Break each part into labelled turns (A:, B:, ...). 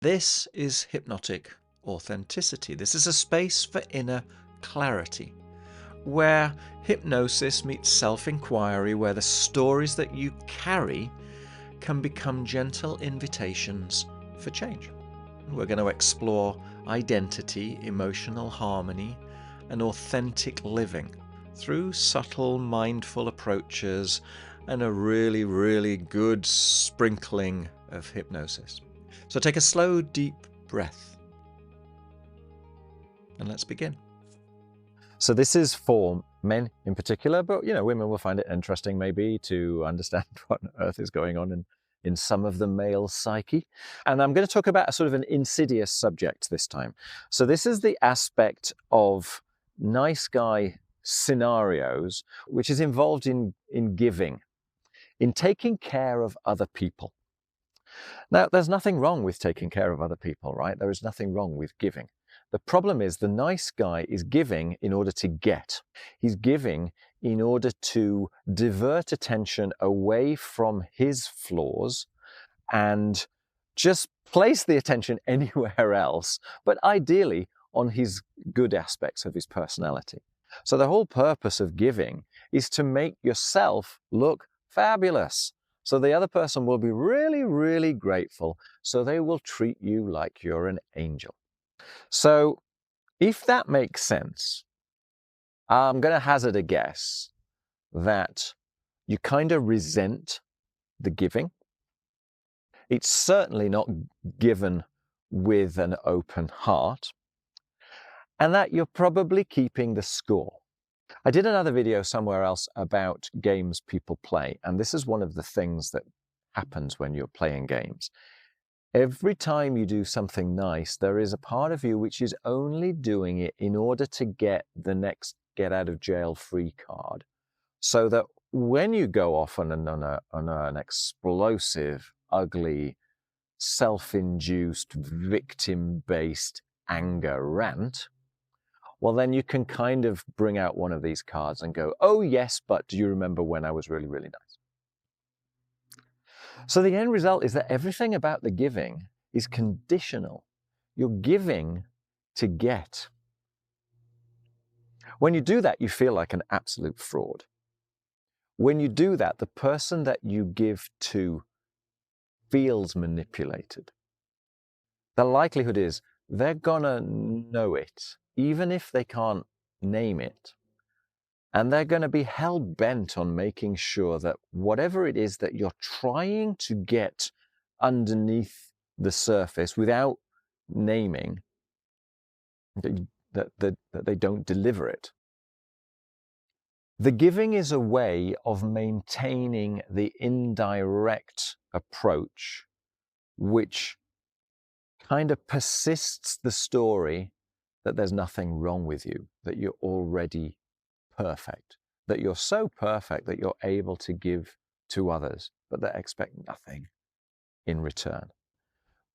A: This is hypnotic authenticity. This is a space for inner clarity, where hypnosis meets self-inquiry, where the stories that you carry can become gentle invitations for change. We're going to explore identity, emotional harmony, and authentic living through subtle, mindful approaches and a really, really good sprinkling of hypnosis. So take a slow, deep breath and let's begin.
B: So this is for men in particular, but women will find it interesting maybe to understand what on earth is going on in some of the male psyche. And I'm going to talk about a sort of an insidious subject this time. So this is the aspect of nice guy scenarios, which is involved in giving, in taking care of other people. Now, there's nothing wrong with taking care of other people, right? There is nothing wrong with giving. The problem is the nice guy is giving in order to get. He's giving in order to divert attention away from his flaws and just place the attention anywhere else, but ideally on his good aspects of his personality. So the whole purpose of giving is to make yourself look fabulous. So the other person will be really, really grateful. So they will treat you like you're an angel. So if that makes sense, I'm going to hazard a guess that you kind of resent the giving. It's certainly not given with an open heart, and that you're probably keeping the score. I did another video somewhere else about games people play, and this is one of the things that happens when you're playing games. Every time you do something nice, there is a part of you which is only doing it in order to get the next get out of jail free card, so that when you go off on an explosive, ugly, self-induced, victim-based anger rant, well, then you can kind of bring out one of these cards and go, oh yes, but do you remember when I was really, really nice? So the end result is that everything about the giving is conditional. You're giving to get. When you do that, you feel like an absolute fraud. When you do that, the person that you give to feels manipulated. The likelihood is they're gonna know it, even if they can't name it. And they're going to be hell-bent on making sure that whatever it is that you're trying to get underneath the surface without naming, that they don't deliver it. The giving is a way of maintaining the indirect approach, which kind of persists the story that there's nothing wrong with you, that you're already perfect, that you're so perfect that you're able to give to others, but they expect nothing in return.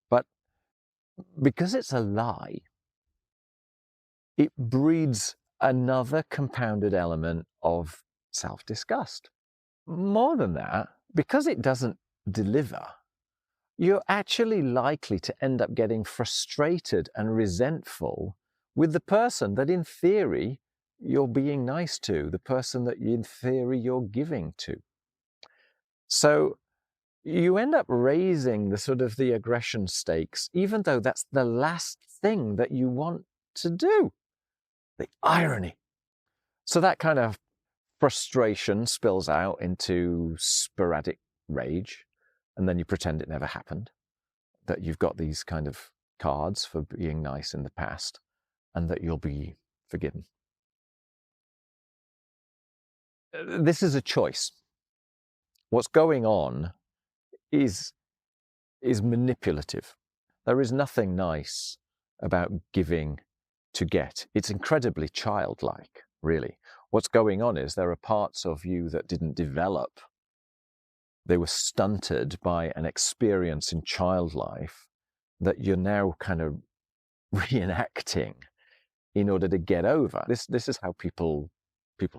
B: But because it's a lie, it breeds another compounded element of self-disgust. More than that, because it doesn't deliver, you're actually likely to end up getting frustrated and resentful with the person that in theory you're being nice to, the person that in theory you're giving to. So you end up raising the sort of the aggression stakes, even though that's the last thing that you want to do. The irony. So that kind of frustration spills out into sporadic rage, and then you pretend it never happened, that you've got these kind of cards for being nice in the past, and that you'll be forgiven. This is a choice. What's going on is manipulative. There is nothing nice about giving to get. It's incredibly childlike, really. What's going on is there are parts of you that didn't develop. They were stunted by an experience in child life that you're now kind of reenacting in order to get over. This is how people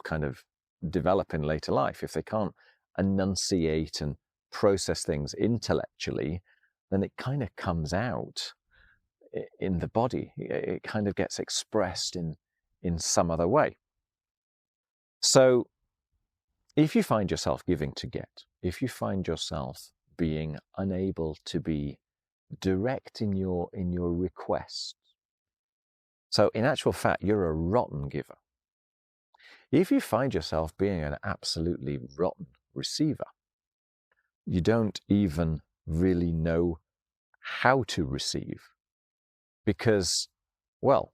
B: kind of develop in later life. If they can't enunciate and process things intellectually, then it kind of comes out in the body. It kind of gets expressed in some other way. So if you find yourself giving to get, if you find yourself being unable to be direct in your requests, so in actual fact, you're a rotten giver. If you find yourself being an absolutely rotten receiver, you don't even really know how to receive because, well,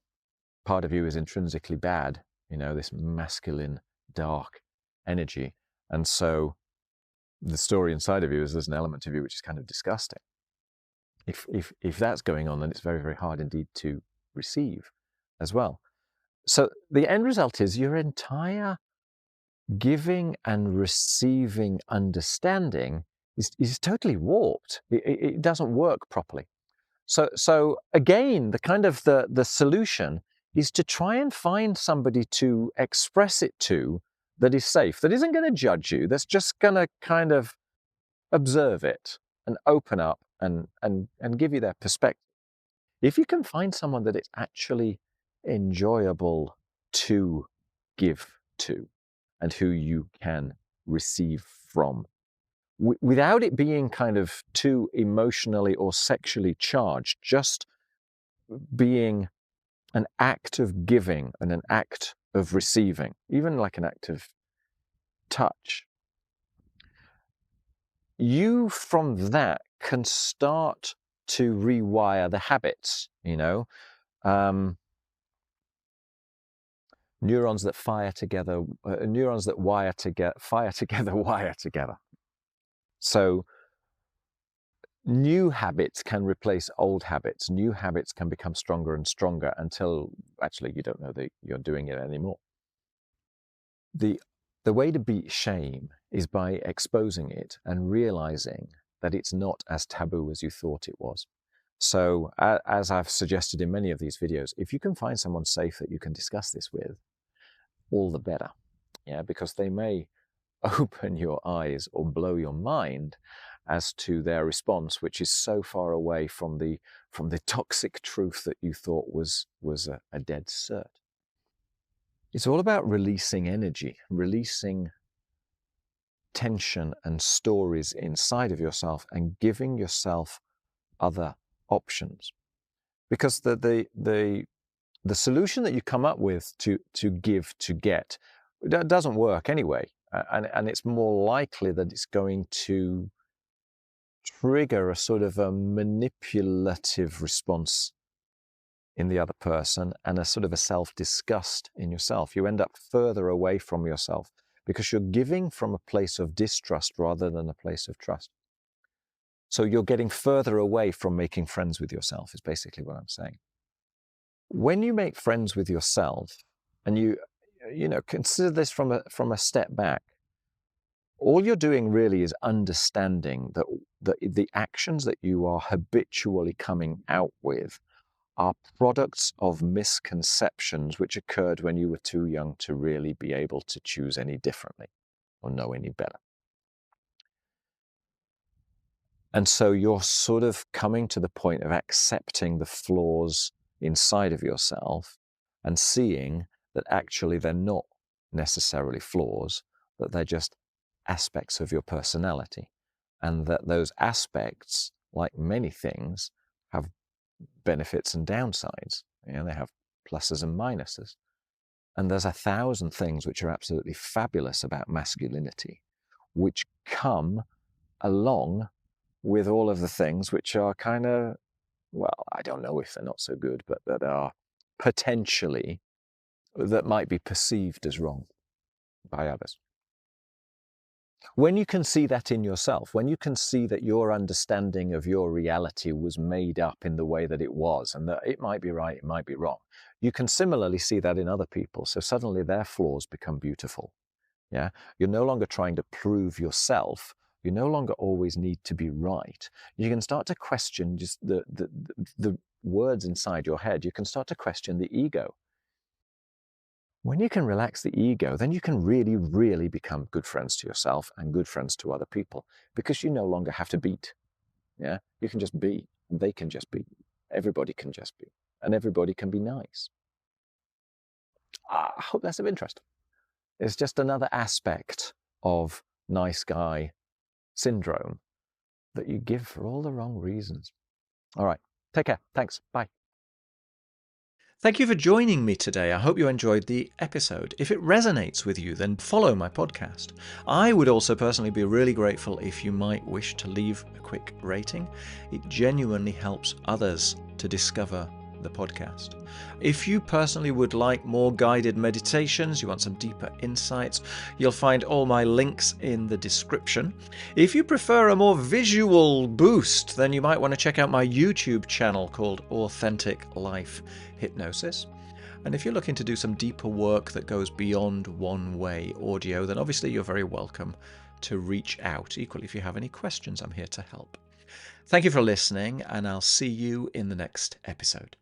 B: part of you is intrinsically bad, this masculine, dark energy. And so the story inside of you is there's an element of you which is kind of disgusting. If that's going on, then it's very, very hard indeed to receive as well. So the end result is your entire giving and receiving understanding is totally warped. It doesn't work properly. So again, the solution is to try and find somebody to express it to that is safe, that isn't going to judge you, that's just going to kind of observe it and open up and give you their perspective. If you can find someone that it's actually enjoyable to give to and who you can receive from, without it being kind of too emotionally or sexually charged, just being an act of giving and an act of receiving, even like an act of touch, you from that can start to rewire the habits, neurons that fire together, neurons that fire together, wire together. So new habits can replace old habits. New habits can become stronger and stronger until actually you don't know that you're doing it anymore. The way to beat shame is by exposing it and realizing that it's not as taboo as you thought it was. So as I've suggested in many of these videos, if you can find someone safe that you can discuss this with, all the better. Yeah, because they may open your eyes or blow your mind as to their response, which is so far away from the toxic truth that you thought was a dead cert. It's all about releasing energy, releasing tension and stories inside of yourself and giving yourself other options. Because the solution that you come up with to give to get doesn't work anyway. And it's more likely that it's going to trigger a sort of a manipulative response in the other person and a sort of a self-disgust in yourself. You end up further away from yourself because you're giving from a place of distrust rather than a place of trust. So you're getting further away from making friends with yourself is basically what I'm saying. When you make friends with yourself and you consider this from a step back, all you're doing really is understanding that the actions that you are habitually coming out with are products of misconceptions which occurred when you were too young to really be able to choose any differently or know any better. And so you're sort of coming to the point of accepting the flaws inside of yourself and seeing that actually they're not necessarily flaws, that they're just aspects of your personality, and that those aspects, like many things, have benefits and downsides. They have pluses and minuses. And there's 1,000 things which are absolutely fabulous about masculinity, which come along with all of the things which are kind of, well, I don't know if they're not so good, but that are potentially, that might be perceived as wrong by others. When you can see that in yourself, when you can see that your understanding of your reality was made up in the way that it was, and that it might be right, it might be wrong, you can similarly see that in other people. So suddenly their flaws become beautiful. Yeah, you're no longer trying to prove yourself. You no longer always need to be right. You can start to question just the words inside your head. You can start to question the ego. When you can relax the ego, then you can really, really become good friends to yourself and good friends to other people, because you no longer have to beat Yeah, you can just be, and they can just be. Everybody can just be, and everybody can be nice. I hope that's of interest. It's just another aspect of nice guy syndrome that you give for all the wrong reasons. All right, take care. Thanks. Bye.
A: Thank you for joining me today. I hope you enjoyed the episode. If it resonates with you, then follow my podcast. I would also personally be really grateful if you might wish to leave a quick rating. It genuinely helps others to discover the podcast. If you personally would like more guided meditations, you want some deeper insights, you'll find all my links in the description. If you prefer a more visual boost, then you might want to check out my YouTube channel called Authentic Life Hypnosis. And if you're looking to do some deeper work that goes beyond one-way audio, then obviously you're very welcome to reach out. Equally, if you have any questions, I'm here to help. Thank you for listening, and I'll see you in the next episode.